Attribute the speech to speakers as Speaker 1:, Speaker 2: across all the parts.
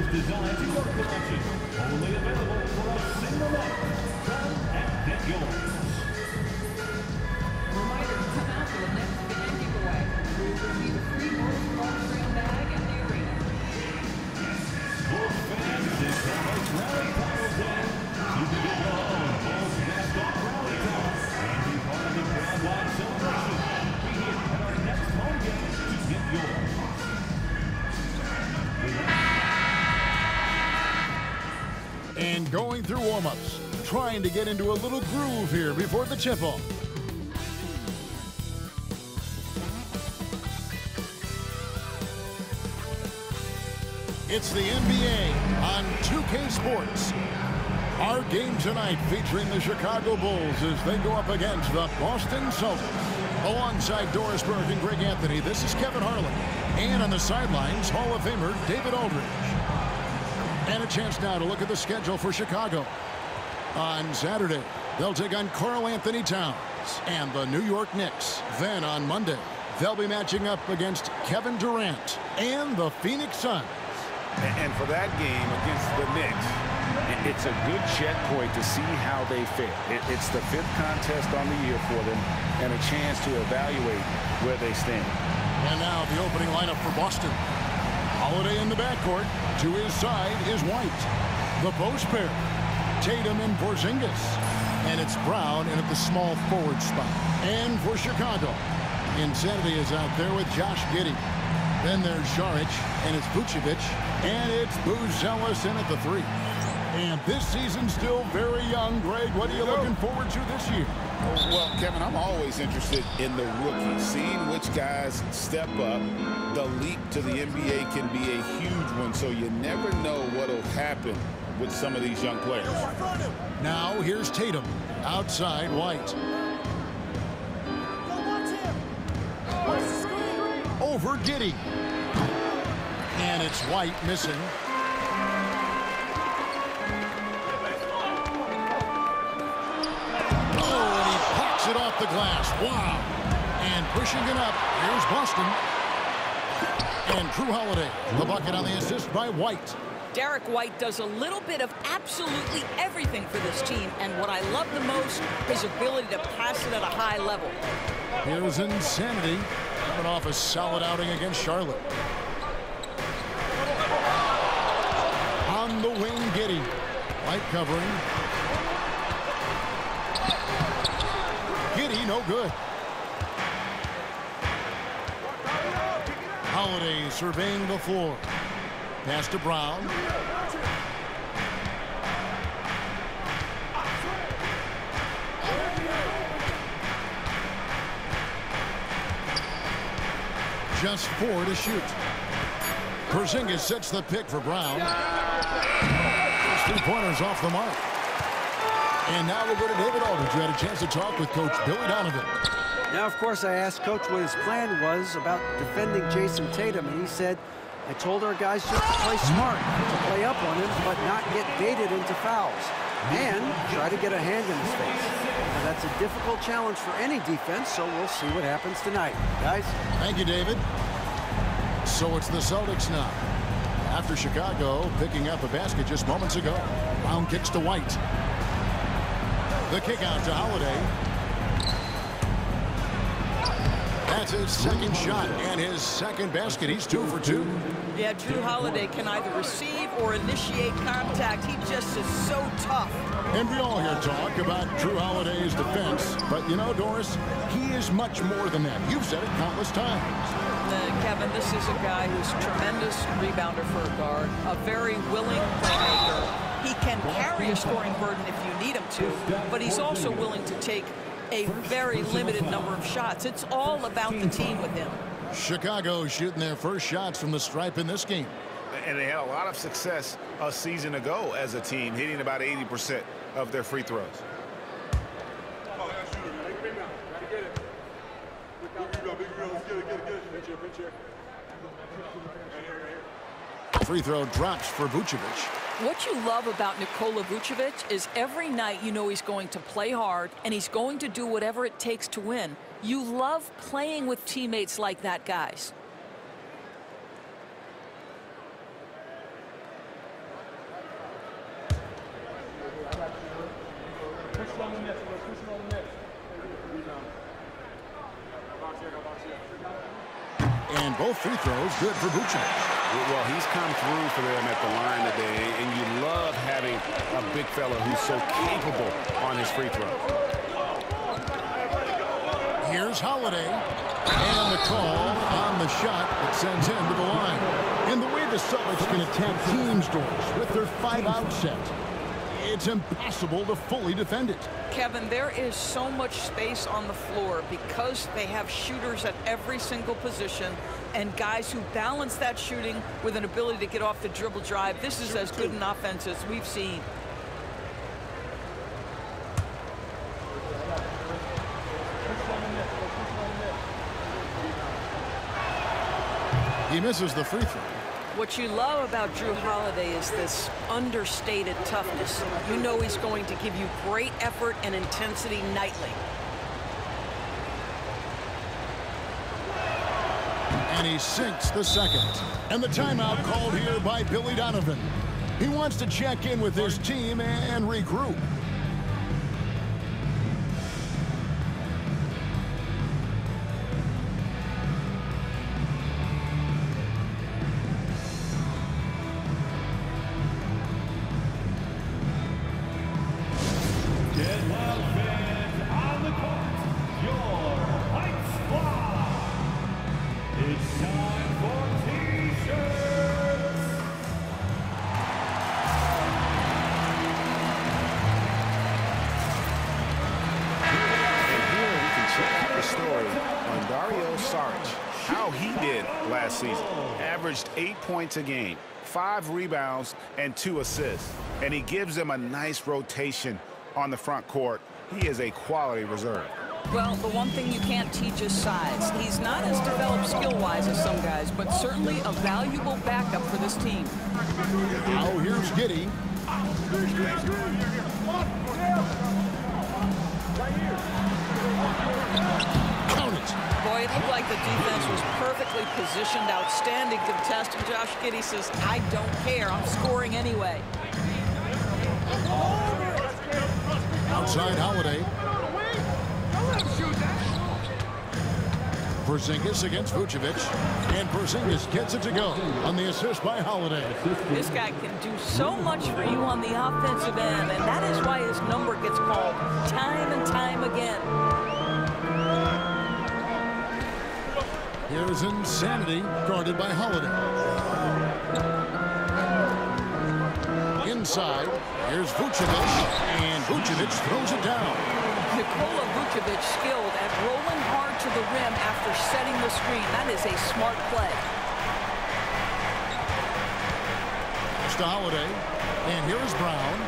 Speaker 1: is designed to work collection. Only available for a single night. Come and get yours.
Speaker 2: Reminder to come out for the next fan giveaway. We will receive a free North Park trail bag at the arena.
Speaker 1: Bulls fans, this summer's Rally Power Day. You can get your own Bulls mascot rally towel and be part of the crowd-wide celebration. Be here at our next home game to get yours.
Speaker 3: And going through warm-ups, trying to get into a little groove here before the tip-off. It's the NBA on 2K Sports. Our game tonight featuring the Chicago Bulls as they go up against the Boston Celtics. Alongside Doris Burke and Greg Anthony, this is Kevin Harlan. And on the sidelines, Hall of Famer David Aldridge. And a chance now to look at the schedule for Chicago. On Saturday, they'll take on Karl Anthony Towns and the New York Knicks. Then on Monday, they'll be matching up against Kevin Durant and the Phoenix Suns.
Speaker 4: And for that game against the Knicks, it's a good checkpoint to see how they fare. It's the 5th contest on the year for them and a chance to evaluate where they stand.
Speaker 3: And now the opening lineup for Boston. Holiday in the backcourt. To his side is White. The post pair, Tatum and Porzingis. And it's Brown in at the small forward spot. And for Chicago, Insanity is out there with Josh Giddey. Then there's Šarić, and it's Vučević, and it's Buzelis in at the 3. And this season's still very young. Greg, what are you looking forward to this year?
Speaker 4: Well, Kevin, I'm always interested in the rookies, seeing which guys step up. The leap to the NBA can be a huge one, so you never know what will happen with some of these young players.
Speaker 3: Now here's Tatum, outside White. Over Giddey. And it's White missing. Oh, and he picks it off the glass. Wow. And pushing it up, here's Boston. And Drew Holiday, the bucket on the assist by White.
Speaker 5: Derek White does a little bit of absolutely everything for this team, and what I love the most, his ability to pass it at a high level.
Speaker 3: Here's Insanity, coming off a solid outing against Charlotte. On the wing, Giddey. White covering. Giddey, no good. Holiday surveying the floor. Pass to Brown. Just 4 to shoot. Porzingis sets the pick for Brown. Those 3-pointers off the mark. And now we'll go to David Aldridge, who had a chance to talk with Coach Billy Donovan.
Speaker 6: Now, of course, I asked Coach what his plan was about defending Jason Tatum, and he said, I told our guys just to play smart, to play up on him, but not get baited into fouls, and try to get a hand in his face. Now, that's a difficult challenge for any defense, so we'll see what happens tonight. Guys?
Speaker 3: Thank you, David. So it's the Celtics now. After Chicago picking up a basket just moments ago. Brown kicks to White. The kick out to Holiday. That's his second shot and his second basket. He's 2 for 2.
Speaker 5: Yeah, Drew Holiday can either receive or initiate contact. He just is so tough.
Speaker 3: And we all hear talk about Drew Holiday's defense. But, you know, Doris, he is much more than that. You've said it countless times.
Speaker 5: Kevin, this is a guy who's a tremendous rebounder for a guard, a very willing playmaker. He can carry a scoring burden if you need him to, but he's also willing to take a very limited number of shots. It's all about the team with him.
Speaker 3: Chicago shooting their first shots from the stripe in this game.
Speaker 4: And they had a lot of success a season ago as a team, hitting about 80% of their free throws.
Speaker 3: Free throw drops for Vučević.
Speaker 5: What you love about Nikola Vučević is every night you know he's going to play hard and he's going to do whatever it takes to win. You love playing with teammates like that, guys.
Speaker 3: And both free throws good for Vucevic.
Speaker 4: Well, he's come through for them at the line today, and you love having a big fella who's so capable on his free throw.
Speaker 3: Here's Holiday. And the call on the shot that sends him to the line. And the way the Celtics can attack teams' doors with their 5-out set, it's impossible to fully defend it.
Speaker 5: Kevin, there is so much space on the floor because they have shooters at every single position and guys who balance that shooting with an ability to get off the dribble drive. This is as good an offense as we've seen.
Speaker 3: He misses the free throw.
Speaker 5: What you love about Drew Holiday is this understated toughness. You know he's going to give you great effort and intensity nightly.
Speaker 3: And he sinks the second. And the timeout called here by Billy Donovan. He wants to check in with his team and regroup.
Speaker 1: Get loud, fans, on the court, your White Squad. It's time for T-shirts.
Speaker 4: And here we can check out the story on Dario Saric, how he did last season. Averaged 8 points a game, 5 rebounds, and 2 assists. And he gives them a nice rotation on the front court. He is a quality reserve.
Speaker 5: Well, the one thing you can't teach is size. He's not as developed skill-wise as some guys, but certainly a valuable backup for this team.
Speaker 3: Now here's Giddey. Count it.
Speaker 5: Boy, it looked like the defense was perfectly positioned, outstanding contest, and Josh Giddey says, I don't care, I'm scoring anyway.
Speaker 3: Outside Holiday. Porzingis against Vucevic. And Porzingis gets it to go on the assist by Holiday.
Speaker 5: This guy can do so much for you on the offensive end, and that is why his number gets called time and time again.
Speaker 3: Here's Insanity, guarded by Holiday. Inside, here's Vucevic, and Vucevic throws it down.
Speaker 5: Nikola Vucevic skilled at rolling hard to the rim after setting the screen. That is a smart play.
Speaker 3: Pass to Holiday, and here is Brown.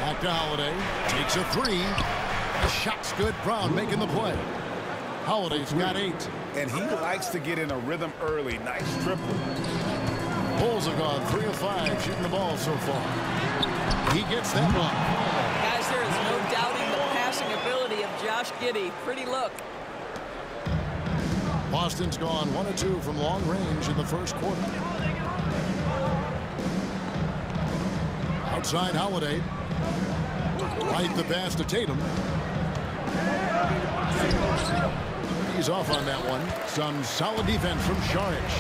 Speaker 3: Back to Holiday, takes a 3. The shot's good, Brown making the play. Holiday's got 8.
Speaker 4: And he likes to get in a rhythm early. Nice triple.
Speaker 3: Bulls have gone 3 of 5 shooting the ball so far. He gets that block.
Speaker 5: Guys, there is no doubting the passing ability of Josh Giddey. Pretty look.
Speaker 3: Boston's gone 1 of 2 from long range in the first quarter. Outside Holiday. Right the pass to Tatum. He's off on that one. Some solid defense from Saric.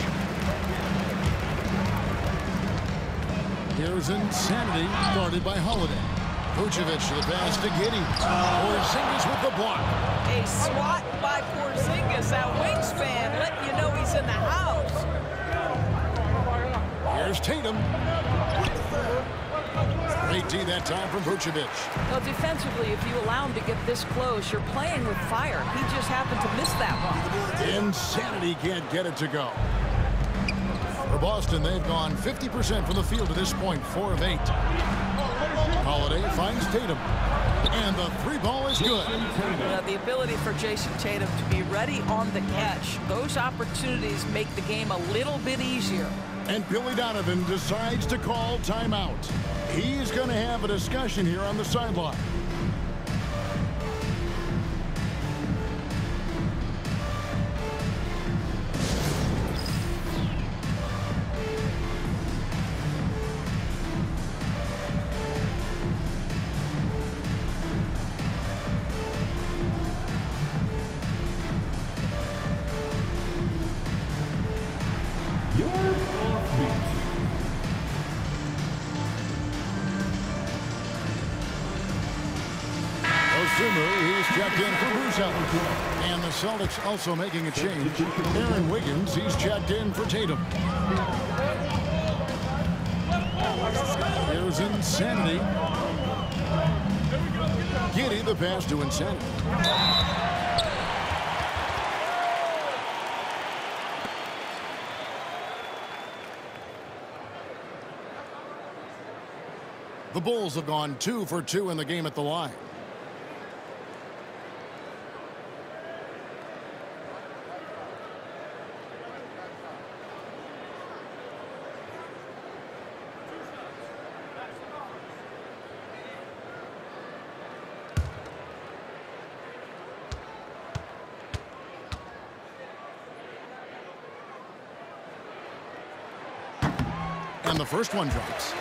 Speaker 3: Here's Insanity, guarded by Holiday. Vucevic to the pass to Giddey. Porzingis with the block.
Speaker 5: A swat by Porzingis, that wingspan, letting you know he's in the house.
Speaker 3: Here's Tatum. Great D that time from Vucevic.
Speaker 5: Well, defensively, if you allow him to get this close, you're playing with fire. He just happened to miss that one.
Speaker 3: Insanity can't get it to go. For Boston, they've gone 50% from the field to this point, 4 of 8. Holiday finds Tatum. And the 3 ball is good.
Speaker 5: The ability for Jason Tatum to be ready on the catch. Those opportunities make the game a little bit easier.
Speaker 3: And Billy Donovan decides to call timeout. He's going to have a discussion here on the sideline. Osumu, he's checked in for Bruzel. And the Celtics also making a change. Aaron Wiggins, he's checked in for Tatum. Here's Insanity. Giddey, the pass to Insanity. The Bulls have gone 2 for 2 in the game at the line. And the first one drops.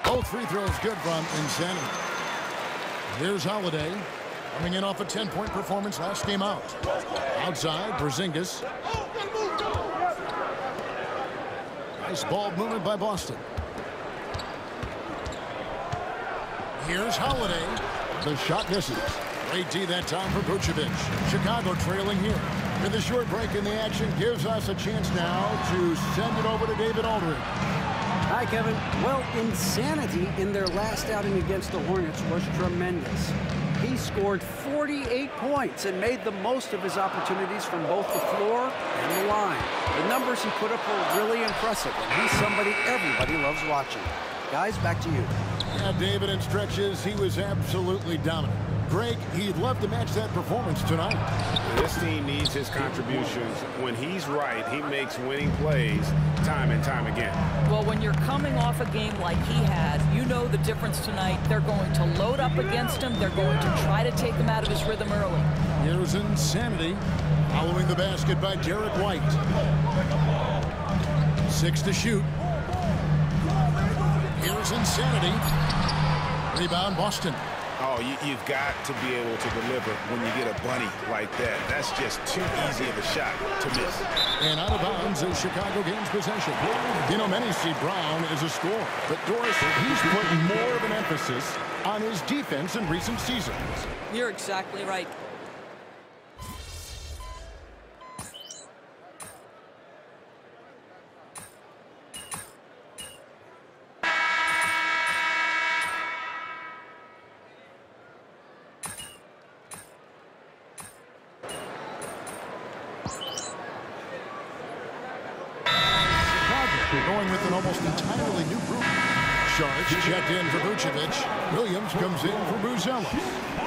Speaker 3: Both free throws good from Insanity. Here's Holiday. Coming in off a 10-point performance last game out. Outside, Porzingis. Nice ball movement by Boston. Here's Holiday. The shot misses. Great D that time for Vucevic. Chicago trailing here. With a short break in the action gives us a chance now to send it over to David Aldridge.
Speaker 6: Hi, Kevin. Well, Insanity in their last outing against the Hornets was tremendous. He scored 48 points and made the most of his opportunities from both the floor and the line. The numbers he put up were really impressive, and he's somebody everybody loves watching. Guys, back to you.
Speaker 3: Yeah, David, in stretches, he was absolutely dominant. Greg, he'd love to match that performance tonight.
Speaker 4: This team needs his contributions. When he's right, he makes winning plays time and time again.
Speaker 5: Well, when you're coming off a game like he had, you know the difference tonight. They're going to load up against him. They're going to try to take him out of his rhythm early.
Speaker 3: Here's Insanity. Following the basket by Derek White. 6 to shoot. Here's Insanity. Rebound, Boston.
Speaker 4: Oh, you've got to be able to deliver when you get a bunny like that. That's just too easy of a shot to miss.
Speaker 3: And out of bounds is Chicago gains possession. You know, many see Brown as a scorer, but Doris, he's put more of an emphasis on his defense in recent seasons.
Speaker 5: You're exactly right.
Speaker 3: Going with an almost entirely new group. Sharks checked in for Vucevic. Williams comes in for Bruzel.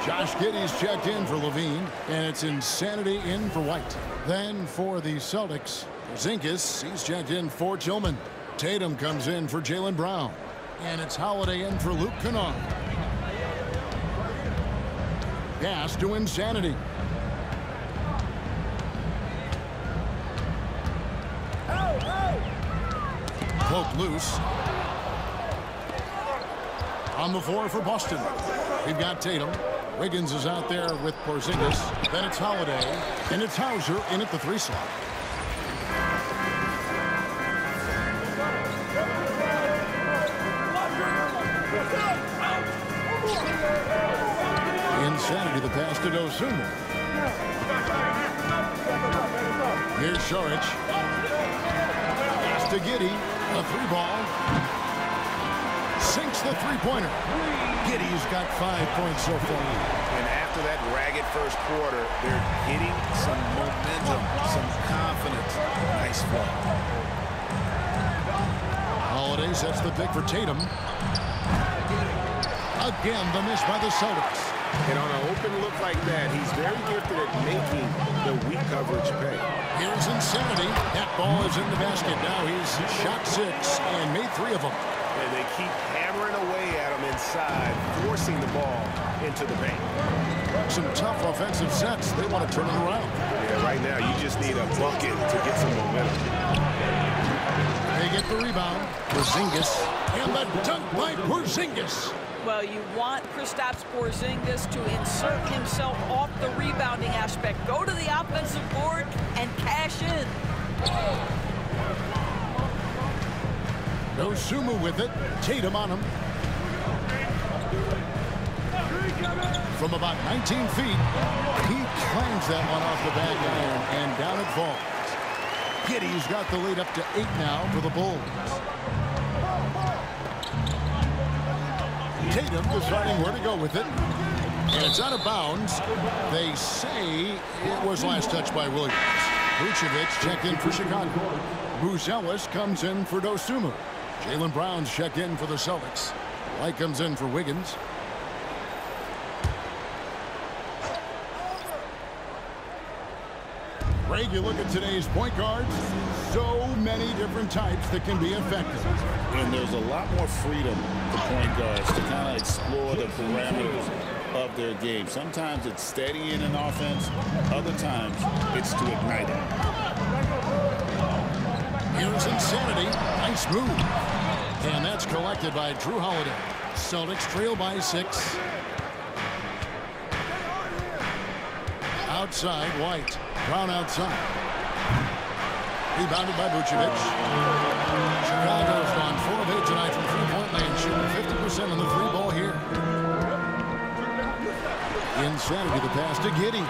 Speaker 3: Josh Giddey's checked in for Levine. And it's Insanity in for White. Then for the Celtics, Porzingis, he's checked in for Tillman. Tatum comes in for Jaylen Brown. And it's Holiday in for Luke Kennard. Pass to Insanity. Cloak loose. On the floor for Boston. We've got Tatum. Wiggins is out there with Porzingis. Then it's Holiday. And it's Hauser in at the 3 slot. Insanity, the pass to Osumu. Here's Saric. Pass to Giddey. A 3-ball. Sinks the 3-pointer. Giddey's got 5 points so far.
Speaker 4: And after that ragged first quarter, they're hitting some momentum, some confidence. Nice play.
Speaker 3: Holiday sets the pick for Tatum. Again, the miss by the Celtics.
Speaker 4: And on an open look like that, he's very gifted at making the weak coverage pay.
Speaker 3: Here's Insanity. That ball is in the basket. Now he's shot 6 and made 3 of them.
Speaker 7: And they keep hammering away at him inside, forcing the ball into the paint.
Speaker 3: Some tough offensive sets. They want to turn it around.
Speaker 7: Yeah, right now you just need a bucket to get some momentum.
Speaker 3: They get the rebound. Porzingis. And the dunk by Porzingis.
Speaker 5: Well, you want Kristaps Porzingis to insert himself off the rebounding aspect. Go to the offensive board and cash in.
Speaker 3: Dosunmu with it. Tatum on him. From about 19 feet, he clangs that one off the back iron, and down it falls. Giddey's got the lead up to 8 now for the Bulls. Tatum deciding where to go with it. And it's out of bounds. They say it was last touched by Williams. Vucevic checked in for Chicago. Buzelis comes in for Dosunmu. Jaylen Brown's checked in for the Celtics. White comes in for Wiggins. Greg, you look at today's point guards, so many different types that can be effective.
Speaker 4: And there's a lot more freedom for point guards to kind of explore the parameters of their game. Sometimes it's steadying an offense. Other times it's to ignite it.
Speaker 3: Here's Insanity. Nice move. And that's collected by Drew Holiday. Celtics trail by 6. Outside, White. Brown outside. Rebounded by Vucevic. Chicago's gone 4 of 8 tonight from three-point range, shooting 50% on the three ball here. Insanity, the pass to Giddey.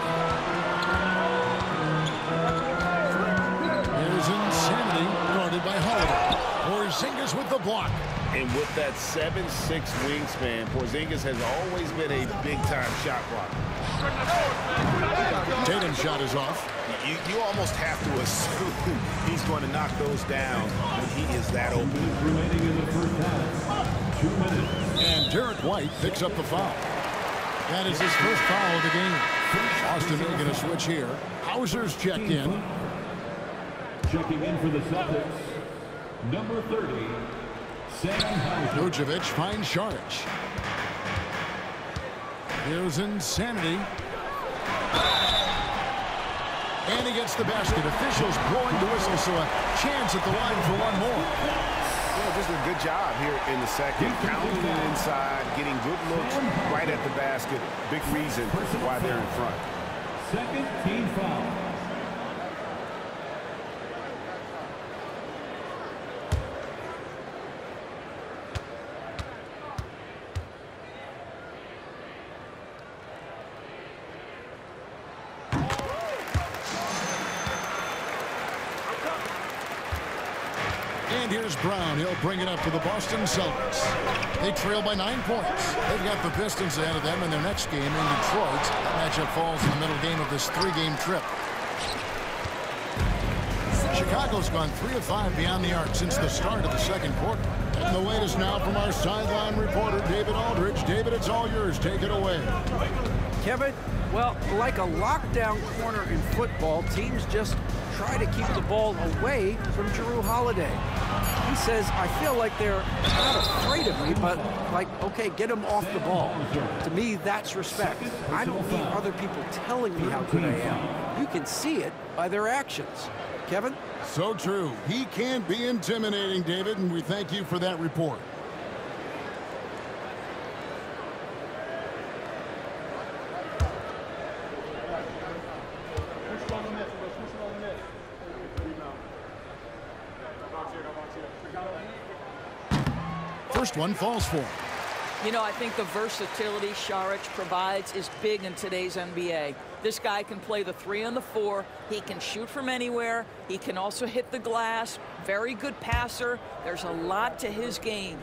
Speaker 3: Here's Insanity, guarded by Holiday. Porzingis with the block.
Speaker 4: And with that 7'6" wingspan, Porzingis has always been a big-time shot blocker.
Speaker 3: Tatum's shot is off.
Speaker 7: You almost have to assume he's going to knock those down when he is that open.
Speaker 1: Remaining in the first half. 2 minutes.
Speaker 3: And Derek White picks up the foul. That is his first foul of the game. Austin is going to switch here. Hauser's checked in.
Speaker 1: Checking in for the Celtics, number 30, Sam Hauser.
Speaker 3: Vucevic finds Šarić. Here's Insanity. And he gets the basket. Officials blowing the whistle, so a chance at the line for one more.
Speaker 7: Yeah, just a good job here in the second. Pounding it inside, getting good looks right at the basket. Big reason why they're in front.
Speaker 1: Second team foul.
Speaker 3: And here's Brown. He'll bring it up for the Boston Celtics. They trail by 9 points. They've got the Pistons ahead of them in their next game in Detroit. That matchup falls in the middle game of this 3-game trip. Chicago's gone 3 of 5 beyond the arc since the start of the second quarter. And the latest now from our sideline reporter, David Aldridge. David, it's all yours. Take it away.
Speaker 6: Kevin, well, like a lockdown corner in football, teams just try to keep the ball away from Jrue Holiday. He says, I feel like they're not afraid of me, but like, okay, get them off the ball. To me, that's respect. I don't need other people telling me how good I am. You can see it by their actions. Kevin?
Speaker 3: So true. He can be intimidating, David, and we thank you for that report. First one falls for him.
Speaker 5: You know, I think the versatility Šarić provides is big in today's NBA. This guy can play the 3 and the 4. He can shoot from anywhere. He can also hit the glass. Very good passer. There's a lot to his game.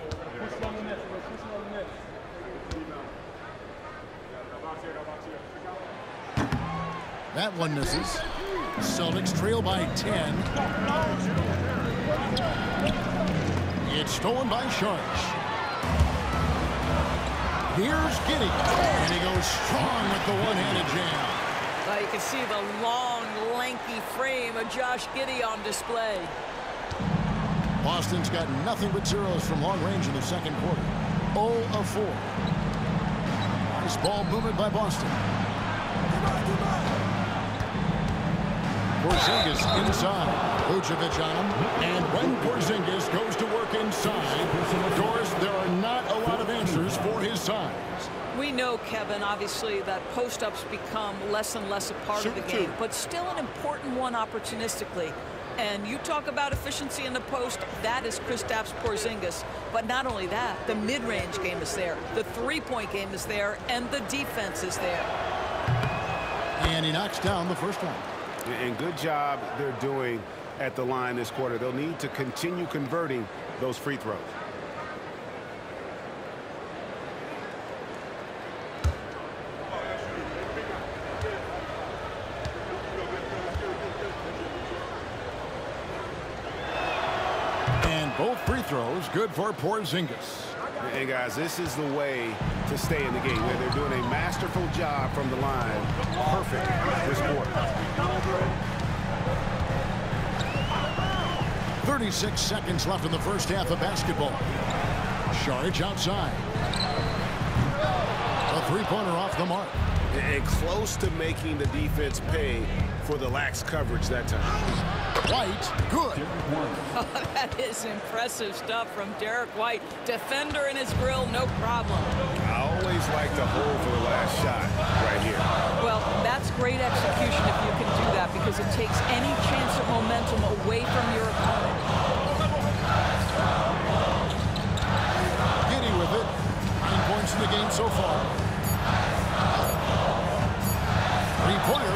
Speaker 3: That one misses. Celtics trail by 10. It's stolen by Šarić. Here's Giddey, and he goes strong with the one-handed jam.
Speaker 5: Well, you can see the long, lanky frame of Josh Giddey on display.
Speaker 3: Boston's got nothing but zeros from long range in the second quarter. 0 of 4. Nice ball movement by Boston. Porzingis inside. Vucevic on him. And when Porzingis goes to work inside, Doris, there are not a lot of answers for his size.
Speaker 5: We know, Kevin, obviously, that post-ups become less and less a part of the game, but still an important one opportunistically. And you talk about efficiency in the post, that is Kristaps Porzingis. But not only that, the mid-range game is there, the three-point game is there, and the defense is there.
Speaker 3: And he knocks down the first one.
Speaker 7: And good job they're doing at the line this quarter. They'll need to continue converting those free throws.
Speaker 3: And both free throws good for Porzingis.
Speaker 7: And guys, this is the way to stay in the game. They're doing a masterful job from the line. Perfect this quarter.
Speaker 3: 36 seconds left in the first half of basketball. Saric outside. A three-pointer off the mark.
Speaker 7: And close to making the defense pay for the lax coverage that time.
Speaker 3: White, good.
Speaker 5: Oh, that is impressive stuff from Derek White. Defender in his grill, no problem.
Speaker 7: I always like to hold for the last shot right here.
Speaker 5: Well, that's great execution if you can do that, because it takes any chance of momentum away from your opponent.
Speaker 3: Giddy with it. 9 points in the game so far. Three-pointer.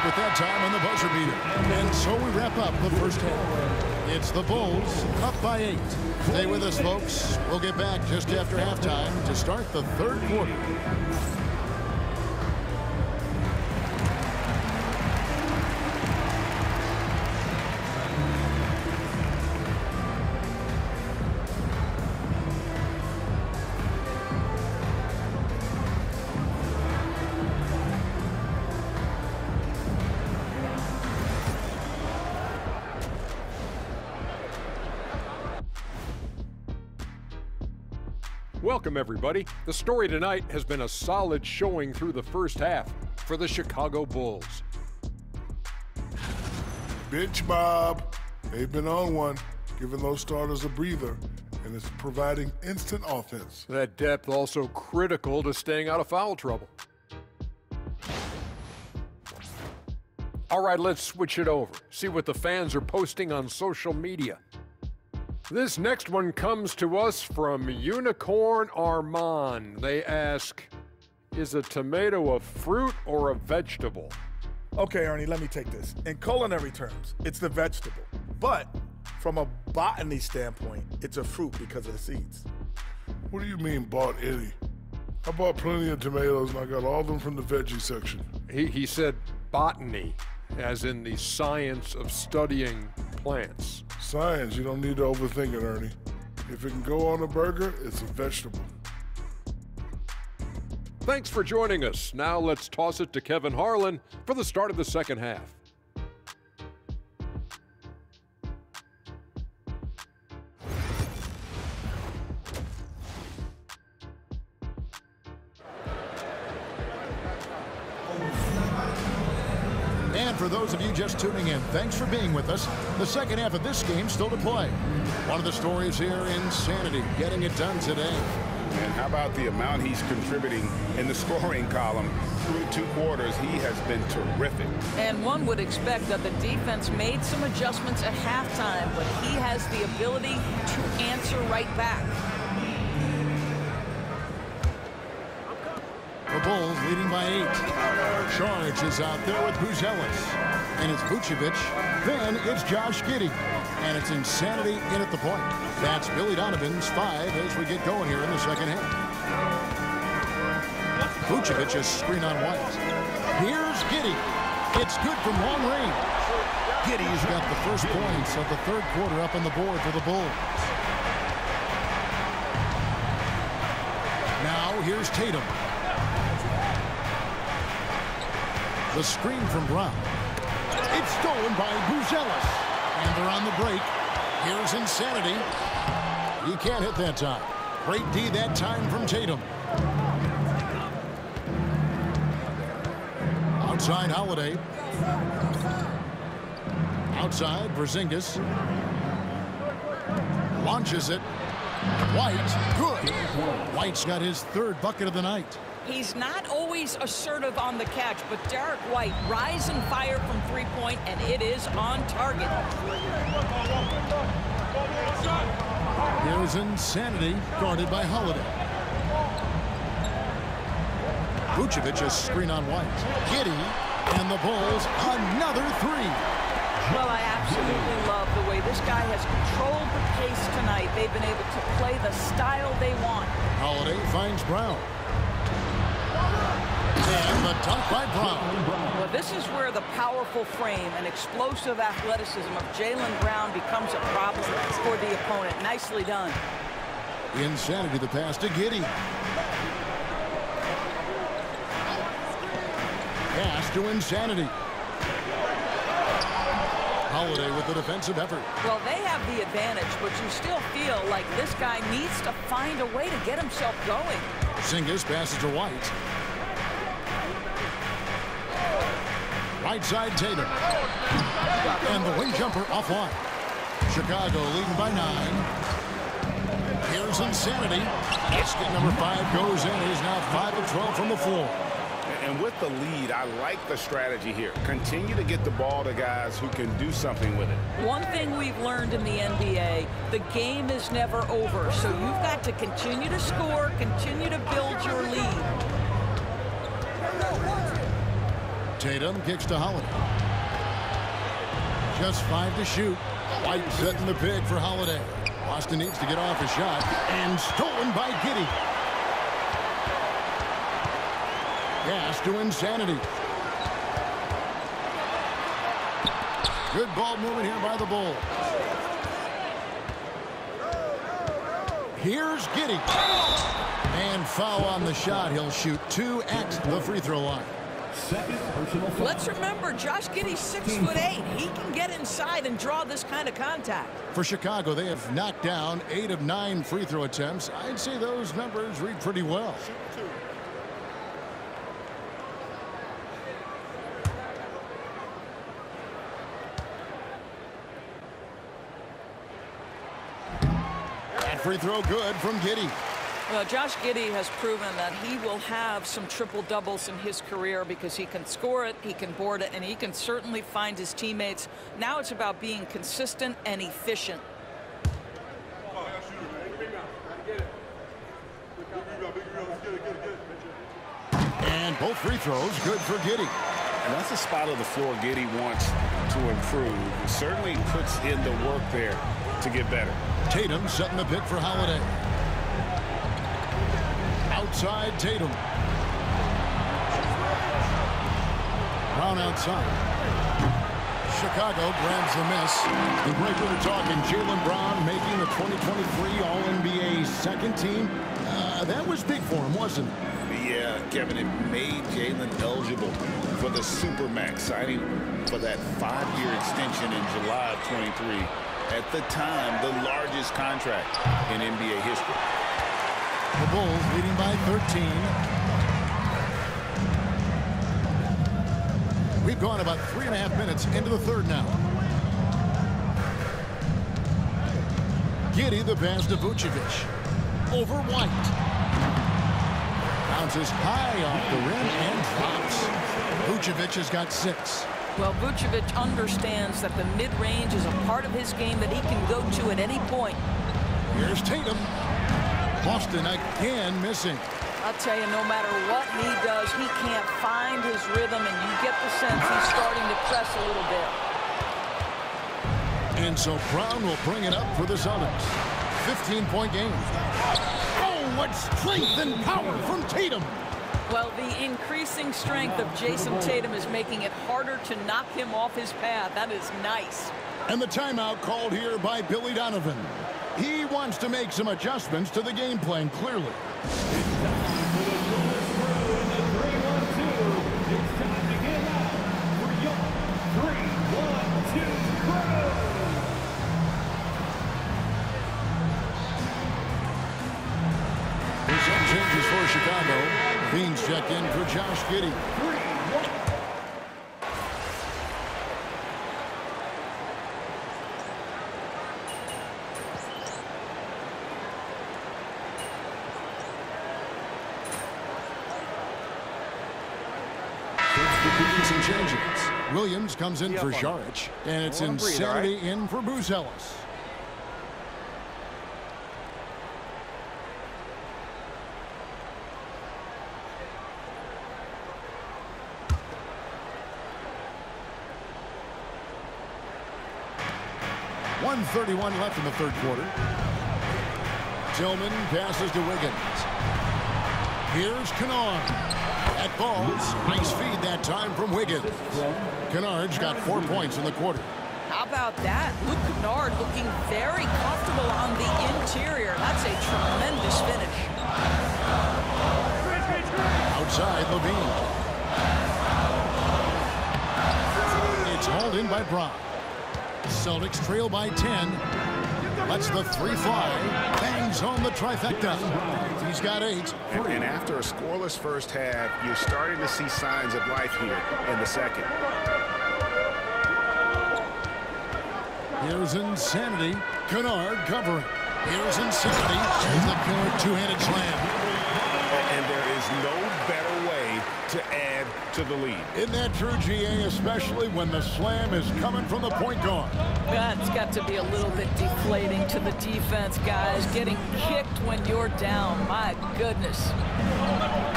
Speaker 3: With that time on the buzzer beater. And so we wrap up the first half. It's the Bulls up by 8. Stay with us, folks. We'll get back just after halftime to start the third quarter.
Speaker 8: Welcome, everybody. The story tonight has been a solid showing through the first half for the Chicago Bulls.
Speaker 9: Bench Bob. They've been on one, giving those starters a breather, and it's providing instant offense.
Speaker 8: That depth also critical to staying out of foul trouble. All right, let's switch it over. See what the fans are posting on social media. This next one comes to us from Unicorn Armand. They ask, is a tomato a fruit or a vegetable?
Speaker 10: Okay, Ernie, let me take this. In culinary terms, it's the vegetable. But from a botany standpoint, it's a fruit because of the seeds.
Speaker 9: What do you mean, bought any? I bought plenty of tomatoes, and I got all of them from the veggie section.
Speaker 8: He said botany, as in the science of studying plants.
Speaker 9: Science, you don't need to overthink it, Ernie. If it can go on a burger, it's a vegetable.
Speaker 8: Thanks for joining us. Now let's toss it to Kevin Harlan for the start of the second half.
Speaker 3: And for those of you just tuning in, thanks for being with us. The second half of this game still to play. One of the stories here, insanity, getting it done today.
Speaker 4: And how about the amount he's contributing in the scoring column through 2 quarters? He has been terrific.
Speaker 5: And one would expect that the defense made some adjustments at halftime, but he has the ability to answer right back.
Speaker 3: The Bulls leading by 8. Charge is out there with Buzelis. And it's Vucevic. Then it's Josh Giddey. And it's insanity in at the point. That's Billy Donovan's 5 as we get going here in the second half. Vucevic is screen on White. Here's Giddey. It's good from long range. Giddey's got the first points of the third quarter up on the board for the Bulls. Now here's Tatum. The screen from Brown. It's stolen by Buzelis. And they're on the break. Here's Insanity. He can't hit that time. Great D that time from Tatum. Outside Holiday. Outside Porzingis. Launches it. White, good. White's got his third bucket of the night.
Speaker 5: He's not always assertive on the catch, but Derek White, rise and fire from three-point, and it is on target.
Speaker 3: Here's Insanity, guarded by Holiday. Vucevic a screen on White. Giddey, and the Bulls, another three.
Speaker 5: Well, I absolutely love the way this guy has controlled the pace tonight. They've been able to play the style they want.
Speaker 3: Holiday finds Brown. And the dunk by Brown.
Speaker 5: Well, this is where the powerful frame and explosive athleticism of Jaylen Brown becomes a problem for the opponent. Nicely done.
Speaker 3: Insanity, the pass to Giddey. Pass to Insanity. Holiday with the defensive effort.
Speaker 5: Well, they have the advantage, but you still feel like this guy needs to find a way to get himself going.
Speaker 3: Porzingis passes to White. Right side Tatum. And the wing jumper offline. Chicago leading by 9. Here's Insanity. Basket number 5 goes in. He's now 5 of 12 from the floor.
Speaker 4: And with the lead, I like the strategy here. Continue to get the ball to guys who can do something with it.
Speaker 5: One thing we've learned in the NBA, the game is never over. So you've got to continue to score, continue to build your lead.
Speaker 3: Tatum kicks to Holiday. Just 5 to shoot. White setting the pick for Holiday. Boston needs to get off a shot. And stolen by Giddey. Pass to Insanity. Good ball movement here by the Bulls. Here's Giddey. And foul on the shot. He'll shoot 2 at the free throw line.
Speaker 5: Let's remember, Josh Giddey's 6'8". He can get inside and draw this kind of contact.
Speaker 3: For Chicago, they have knocked down 8 of 9 free throw attempts. I'd say those numbers read pretty well. That free throw good from Giddey.
Speaker 5: Well, Josh Giddey has proven that he will have some triple-doubles in his career because he can score it, he can board it, and he can certainly find his teammates. Now it's about being consistent and efficient.
Speaker 3: And both free throws good for Giddey.
Speaker 4: And that's a spot of the floor Giddey wants to improve. He certainly puts in the work there to get better.
Speaker 3: Tatum setting the pick for Holiday. Outside Tatum. Brown outside. Chicago grabs the miss. The break we were talking, Jaylen Brown making the 2023 All-NBA second team. That was big for him, wasn't it?
Speaker 4: Yeah, Kevin, it made Jaylen eligible for the Supermax, signing for that 5-year extension in July of 23. At the time, the largest contract in NBA history.
Speaker 3: The Bulls leading by 13. We've gone about 3.5 minutes into the third now. Giddey the pass to Vucevic. Over White. Bounces high off the rim and drops. Vucevic has got 6.
Speaker 5: Well, Vucevic understands that the mid-range is a part of his game that he can go to at any point.
Speaker 3: Here's Tatum. Boston again missing.
Speaker 5: I'll tell you, no matter what he does, he can't find his rhythm, and you get the sense he's starting to press a little bit.
Speaker 3: And so Brown will bring it up for the Celtics. 15-point game. Oh, what strength and power from Tatum.
Speaker 5: Well, the increasing strength of Jason Tatum is making it harder to knock him off his path. That is nice.
Speaker 3: And the timeout called here by Billy Donovan. He wants to make some adjustments to the game plan, clearly.
Speaker 1: It's time for the bonus crew in the 3-1-2. It's time to get out for your 3-1-2 crew.
Speaker 3: Chicago. Levine's checked in for Josh Giddey. Some changes. Williams comes in for Jaric, and it's Insanity in for Buzelis. .131 left in the third quarter. Tillman passes to Wiggins. Here's Kennard. That ball's nice feed that time from Wiggins. Kennard's got 4 points in the quarter.
Speaker 5: How about that? Luke Kennard looking very comfortable on the interior. That's a tremendous finish.
Speaker 3: Outside, Levine. It's hauled in by Brown. Celtics trail by 10. Lets the three fly. Bangs home the trifecta. He's got 8.
Speaker 7: And after a scoreless first half, you're starting to see signs of life here in the second.
Speaker 3: Here's Insanity. Kennard covering. Here's Insanity. There's the killer two-handed slam.
Speaker 7: And there is no better way to add to the lead.
Speaker 3: Isn't that true, GA, especially when the slam is coming from the point guard?
Speaker 5: That's got to be a little bit deflating to the defense, guys. Getting kicked when you're down. My goodness.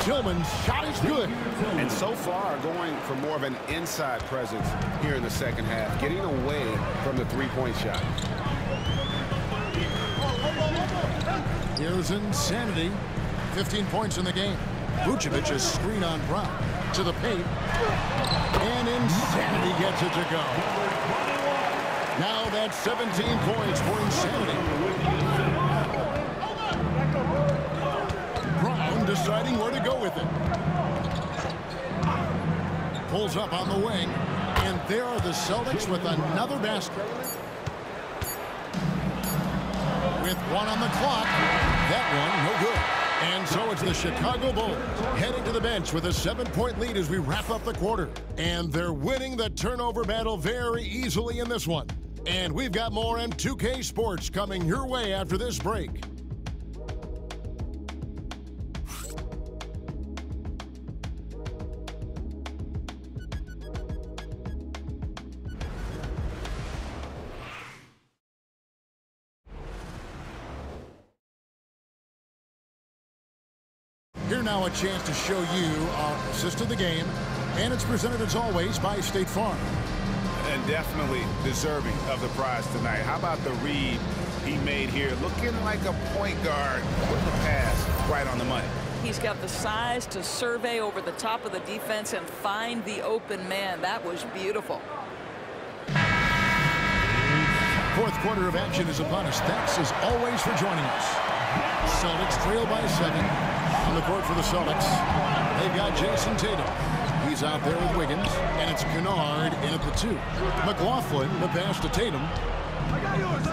Speaker 3: Tillman's shot is good.
Speaker 7: And so far, going for more of an inside presence here in the second half, getting away from the three-point shot.
Speaker 3: Here's Insanity. 15 points in the game. Vucevic is screen on Brown. To the paint. And Insanity gets it to go. Now that's 17 points for Insanity. Brown deciding where to go with it. Pulls up on the wing. And there are the Celtics with another basket. With 1 on the clock. That one, no good. And so it's the Chicago Bulls heading to the bench with a 7-point lead as we wrap up the quarter. And they're winning the turnover battle very easily in this one. And we've got more M2K Sports coming your way after this break. Here now a chance to show you our assist of the game, and it's presented as always by State Farm.
Speaker 7: And definitely deserving of the prize tonight. How about the read he made here? Looking like a point guard with the pass right on the money.
Speaker 5: He's got the size to survey over the top of the defense and find the open man. That was beautiful.
Speaker 3: Fourth quarter of action is upon us. Thanks as always for joining us. Celtics trail by 7. On the court for the Celtics, they've got Jason Tatum. He's out there with Wiggins, and it's Kennard in at the 2. McLaughlin, the pass to Tatum.
Speaker 9: I got yours.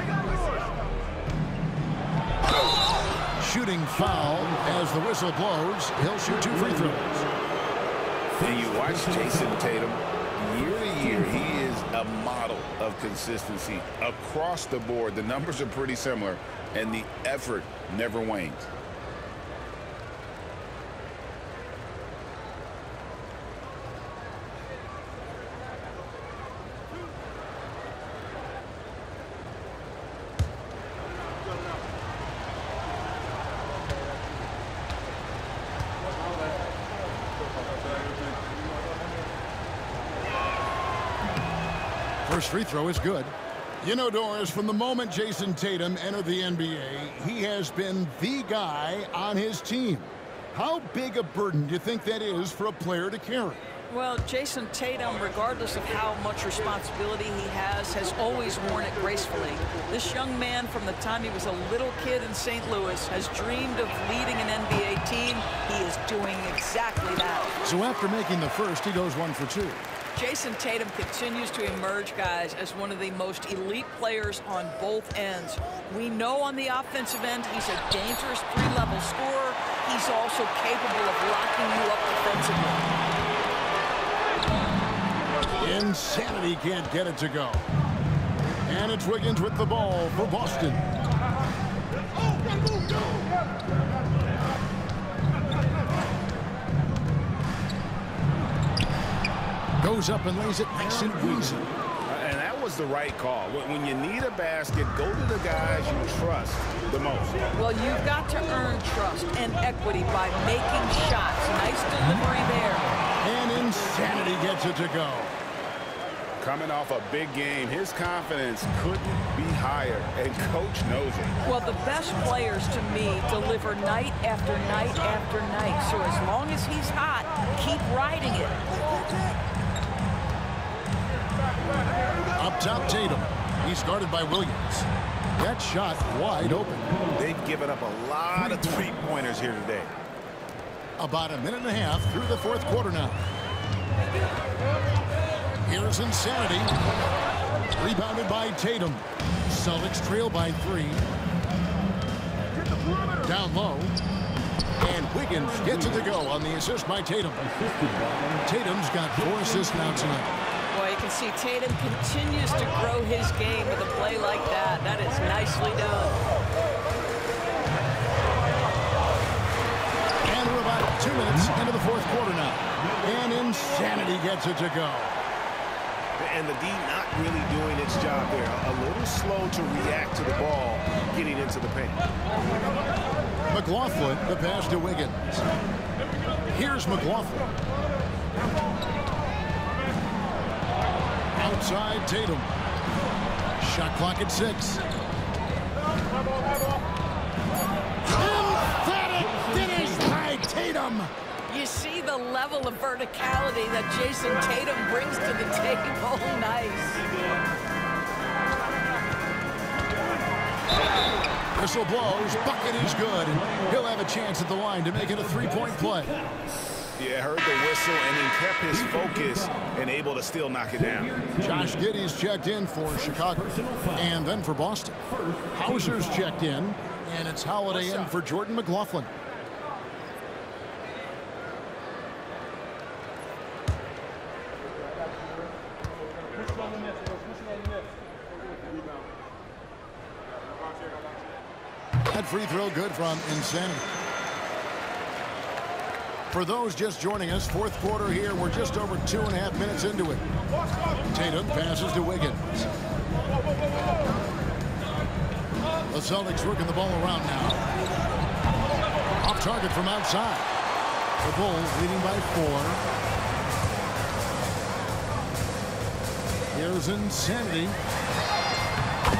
Speaker 3: Shooting foul as the whistle blows. He'll shoot 2 free throws.
Speaker 7: And you watch Jason Tatum, year to year, he is a model of consistency across the board. The numbers are pretty similar, and the effort never wanes.
Speaker 3: First free throw is good. You know, Doris, from the moment Jason Tatum entered the NBA, he has been the guy on his team. How big a burden do you think that is for a player to carry?
Speaker 5: Well, Jason Tatum, regardless of how much responsibility he has always worn it gracefully. This young man, from the time he was a little kid in St. Louis, has dreamed of leading an NBA team. He is doing exactly that.
Speaker 3: So after making the first, he goes 1 for 2.
Speaker 5: Jason Tatum continues to emerge, guys, as one of the most elite players on both ends. We know on the offensive end he's a dangerous 3-level scorer. he's also capable of locking you up defensively.
Speaker 3: Insanity can't get it to go. And it's Wiggins with the ball for Boston. Goes up and lays it nice and easy.
Speaker 4: And that was the right call. When you need a basket, go to the guys you trust the most.
Speaker 5: Well, you've got to earn trust and equity by making shots. Nice delivery there.
Speaker 3: And Insanity gets it to go.
Speaker 4: Coming off a big game, his confidence couldn't be higher, and coach knows it.
Speaker 5: Well, the best players, to me, deliver night after night after night. So as long as he's hot, keep riding it.
Speaker 3: Up top, Tatum. He's guarded by Williams. That shot wide open.
Speaker 4: They've given up a lot of three-pointers here today.
Speaker 3: About a minute and a half through the fourth quarter now. Here's Insanity. Rebounded by Tatum. Celtics trail by 3. Down low. And Wiggins gets it to go on the assist by Tatum. Tatum's got 4 assists now tonight.
Speaker 5: Well, you can see Tatum continues to grow his game with a play like that. That is nicely done.
Speaker 3: And we're about 2 minutes into the fourth quarter now. And Insanity gets it to go.
Speaker 4: And the D not really doing its job there. A little slow to react to the ball getting into the paint.
Speaker 3: McLaughlin, the pass to Wiggins. Here's McLaughlin. Outside Tatum. Shot clock at 6. Emphatic finish by Tatum.
Speaker 5: You see the level of verticality that Jason Tatum brings to the table. Nice.
Speaker 3: Whistle blows. Bucket is good. He'll have a chance at the line to make it a 3-point play.
Speaker 4: Yeah, heard the whistle and then kept his focus and able to still knock it down.
Speaker 3: Josh Giddey's checked in for Chicago and then for Boston. Hauser's checked in, and it's Holiday in for Jordan McLaughlin. That free throw good from Insanity. For those just joining us, fourth quarter here, we're just over 2.5 minutes into it. Tatum passes to Wiggins. The Celtics working the ball around now. Off target from outside. The Bulls leading by 4. Here's Insanity.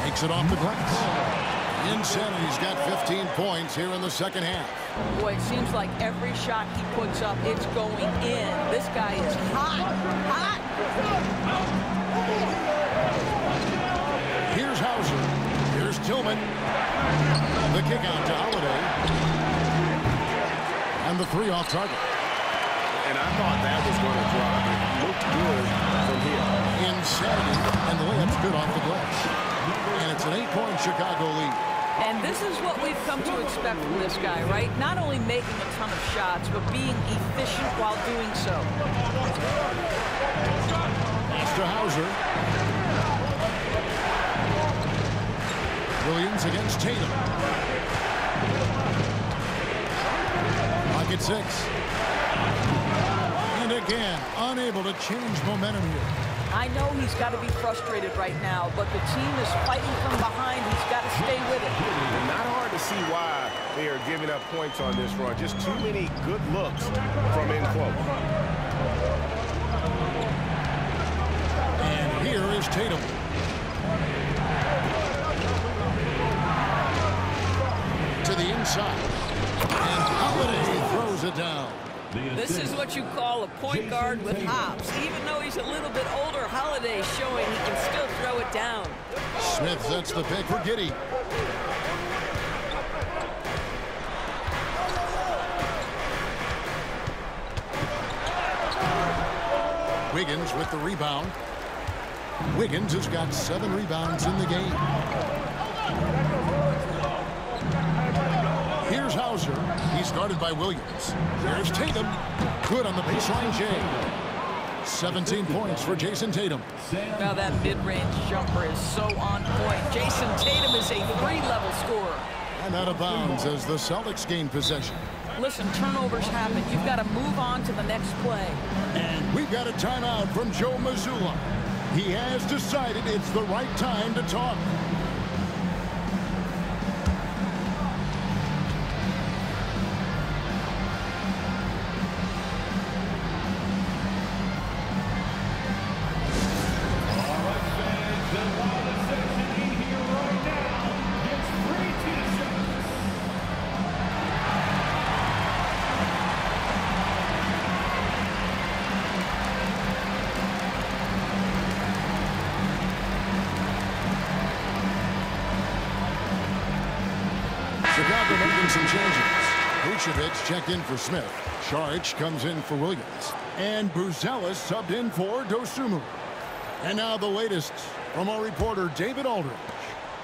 Speaker 3: Makes it off the glass. Insanity's got 15 points here in the second half.
Speaker 5: Boy, it seems like every shot he puts up, it's going in. This guy is hot, hot.
Speaker 3: Here's Hauser. Here's Tillman. The kick out to Holiday. And the 3 off target.
Speaker 4: And I thought that was going to drop. It looked good from here.
Speaker 3: Insanity. And the layup's good off the glass. And it's an 8-point Chicago lead.
Speaker 5: And this is what we've come to expect from this guy, right? Not only making a ton of shots, but being efficient while doing so.
Speaker 3: Pass to Hauser. Williams against Tatum. Pocket 6. And again, unable to change momentum here.
Speaker 5: I know he's got to be frustrated right now, but the team is fighting from behind. He's got to stay with it.
Speaker 4: And not hard to see why they are giving up points on this run. Just too many good looks from in close.
Speaker 3: And here is Tatum. To the inside. And Holiday throws it down.
Speaker 5: This is what you call a point guard with hops. Even though he's a little bit older, Holiday showing he can still throw it down.
Speaker 3: Smith sets the pick for Giddey. Wiggins with the rebound. Wiggins has got 7 rebounds in the game. Here's Hauser. He's guarded by Williams. Here's Tatum. Good on the baseline, Jay. 17 points for Jason Tatum.
Speaker 5: Now that mid-range jumper is so on point. Jason Tatum is a 3-level scorer.
Speaker 3: And out of bounds as the Celtics gain possession.
Speaker 5: Listen, turnovers happen. You've got to move on to the next play.
Speaker 3: And we've got a timeout from Joe Mazzulla. He has decided it's the right time to talk. Chicago making some changes. Vucevic checked in for Smith. Saric comes in for Williams. And Buzelis subbed in for Dosunmu. And now the latest from our reporter, David Aldridge.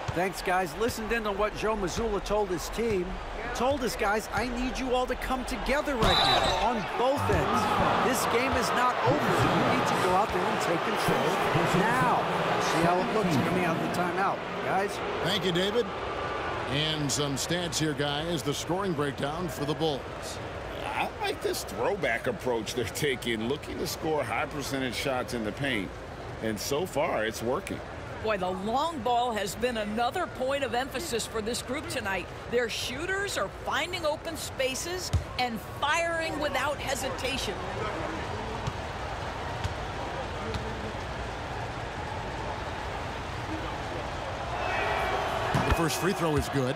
Speaker 6: Thanks, guys. Listened in on what Joe Mazzulla told his team. Told his guys, I need you all to come together right now on both ends. This game is not over. You need to go out there and take control now. See how it looks coming out of the timeout, guys.
Speaker 3: Thank you, David. And some stats here, guys. The scoring breakdown for the Bulls.
Speaker 4: I like this throwback approach they're taking, looking to score high percentage shots in the paint. And so far, it's working.
Speaker 5: Boy, the long ball has been another point of emphasis for this group tonight. Their shooters are finding open spaces and firing without hesitation.
Speaker 3: The first free throw is good.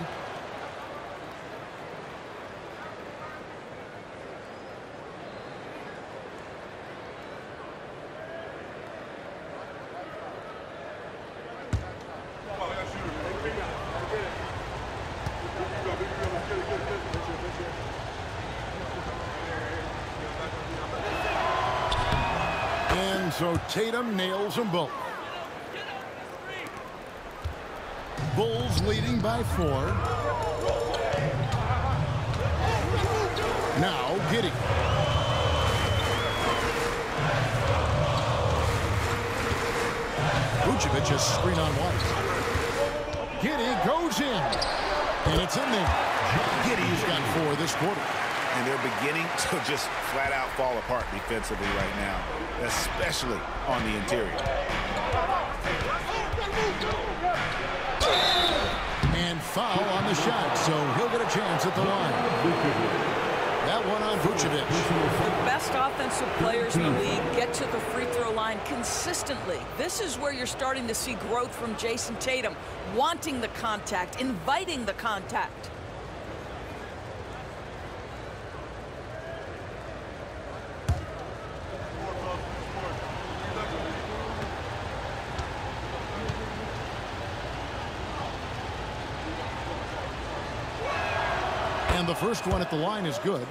Speaker 3: And so Tatum nails them both. Bulls leading by 4. Now Giddey. Vucevic is screen on White. Giddey goes in. And it's in there. Giddey's got 4 this quarter.
Speaker 7: And they're beginning to just flat out fall apart defensively right now, especially on the interior.
Speaker 3: And foul on the shot, so he'll get a chance at the line. That one on Vucevic.
Speaker 5: The best offensive players in the league get to the free throw line consistently. This is where you're starting to see growth from Jason Tatum, wanting the contact, inviting the contact.
Speaker 3: And the first one at the line is good.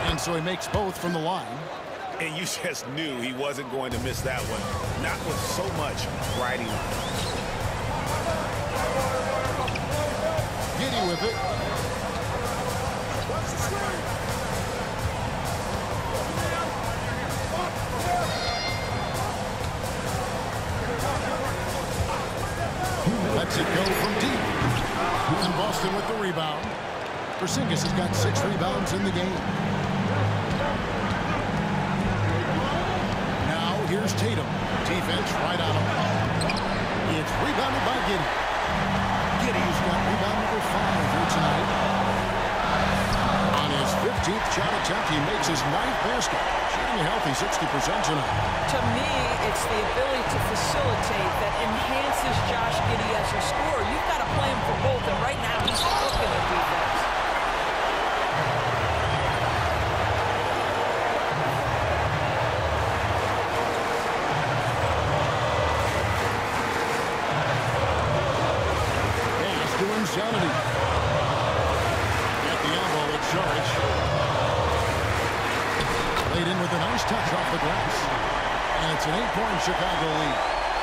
Speaker 3: And so he makes both from the line.
Speaker 7: And you just knew he wasn't going to miss that one, not with so much riding on it.
Speaker 3: Giddey with it. Lets it go from deep. And Boston with the rebound. Porzingis has got 6 rebounds in the game. Now here's Tatum. Defense right on him. It's rebounded by Giddey. Giddey's got rebound number 5 here tonight. On his 15th shot attempt, he makes his 9th basket. Shooting a healthy 60% tonight.
Speaker 5: To me, it's the ability to facilitate that enhances Josh Giddey as your scorer. You've got to play him for both, and right now he's cooking the defense.
Speaker 3: Insanity. At the elbow with Saric. Laid in with a nice touch off the glass. And it's an 8-point Chicago lead.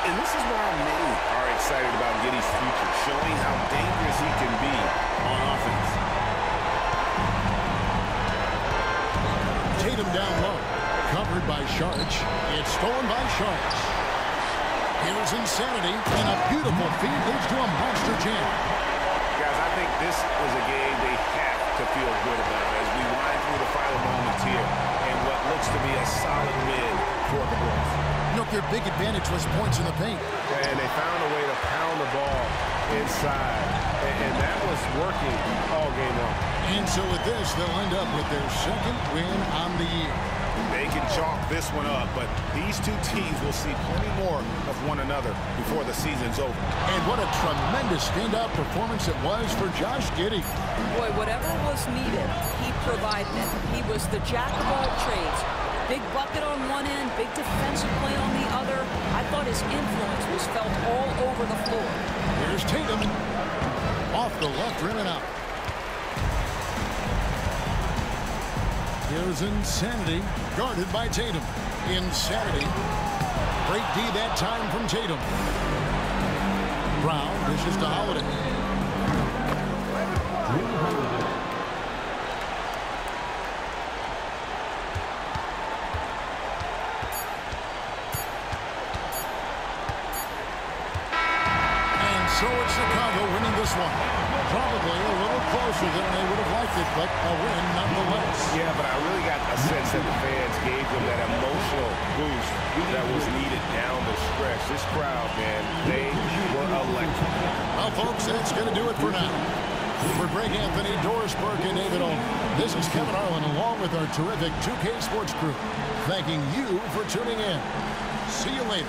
Speaker 7: And this is why many are excited about Giddey's future, showing how dangerous he can be on offense.
Speaker 3: Tatum down low. Covered by Saric. It's stolen by Saric. Here's Insanity, and a beautiful feed leads to a monster jam.
Speaker 7: Guys, I think this is a game they have to feel good about as we wind through the final moments here and what looks to be a solid win for the Bulls.
Speaker 3: Look, their big advantage was points in the paint.
Speaker 11: And they found a way to pound the ball inside, and that was working all game long.
Speaker 3: And so with this, they'll end up with their second win on the year.
Speaker 7: They can chalk this one up, but these two teams will see plenty more of one another before the season's over.
Speaker 3: And what a tremendous standout performance it was for Josh Giddey.
Speaker 5: Boy, whatever was needed, he provided it. He was the jack of all trades. Big bucket on one end, big defensive play on the other. I thought his influence was felt all over the floor.
Speaker 3: Here's Tatum. Off the left rim and out. Here's Insanity, guarded by Tatum. Insanity. Great D that time from Tatum. Brown dishes to Holiday. So it's Chicago winning this one. Probably a little closer than they would have liked it, but a win nonetheless.
Speaker 7: Yeah, but I really got a sense that the fans gave them that emotional boost that was needed down the stretch. This crowd, man, they were electric.
Speaker 3: Well, folks, that's going to do it for now. For Greg Anthony, Doris Burke, and David Owen, this is Kevin Harlan along with our terrific 2K Sports crew, thanking you for tuning in. See you later.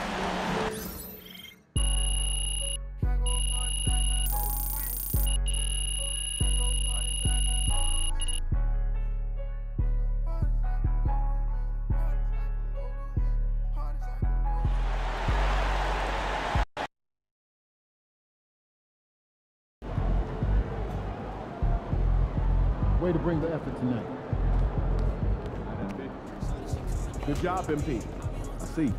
Speaker 12: Way to bring the effort tonight. Good job, MP. I see.